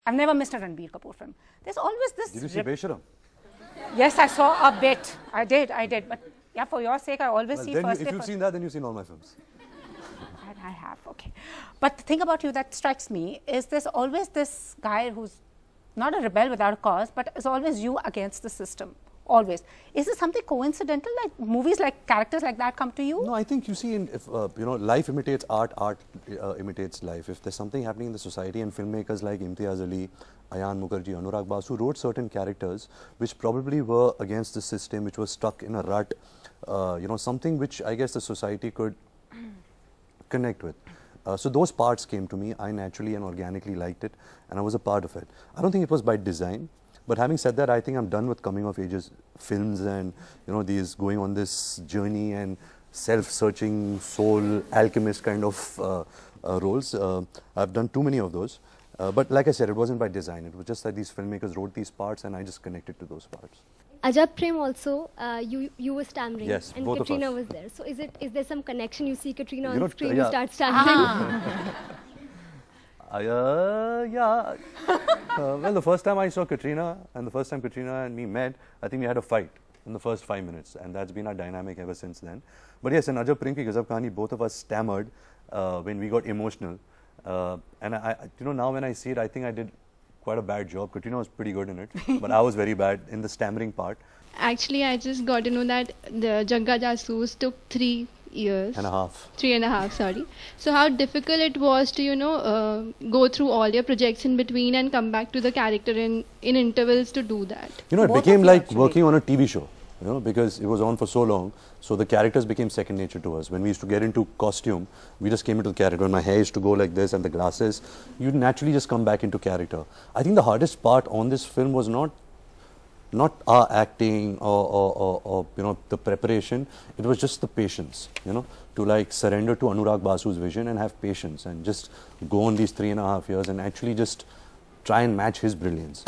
I've never missed a Ranbir Kapoor film. There's always this... Did you see Besharam? Yes, I saw a bit. I did. But yeah, for your sake, I always see first. If you've seen that, then you've seen all my films. I have, okay. But the thing about you that strikes me is there's always this guy who's not a rebel without a cause, but is always you against the system. Always. Is this something coincidental, like movies like characters like that come to you? No, I think you see, if life imitates art, art imitates life. If there's something happening in the society and filmmakers like Imtiaz Ali, Ayan Mukherjee, Anurag Basu wrote certain characters which probably were against the system, which was stuck in a rut, something which I guess the society could connect with. So those parts came to me. I naturally and organically liked it, and I was a part of it. I don't think it was by design. But having said that, I think I'm done with coming of ages films and these going on this journey and self-searching soul alchemist kind of roles. I've done too many of those. But like I said, it wasn't by design. It was just that these filmmakers wrote these parts and I just connected to those parts. Ajab Prem also, you were stammering, yes, and both Katrina of us. was there. So is there some connection? You see Katrina on know, screen, yeah. you start stammering. Yeah. Well, the first time I saw Katrina and the first time Katrina and me met, I think we had a fight in the first 5 minutes, and that's been our dynamic ever since then. But yes, in Ajab Prem Ki Gazab Kahani, both of us stammered when we got emotional. And now when I see it, I think I did quite a bad job. Katrina was pretty good in it, but I was very bad in the stammering part. Actually, I just got to know that the Jagga Jasoos took 3 years. 3.5, sorry. So how difficult it was to, go through all your projects in between and come back to the character in intervals to do that. It became like working on a TV show, because it was on for so long. So the characters became second nature to us. When we used to get into costume, we just came into the character. When my hair used to go like this and the glasses, you'd naturally just come back into character. I think the hardest part on this film was not our acting or the preparation. It was just the patience, to like surrender to Anurag Basu's vision and have patience and just go on these 3.5 years and actually just try and match his brilliance.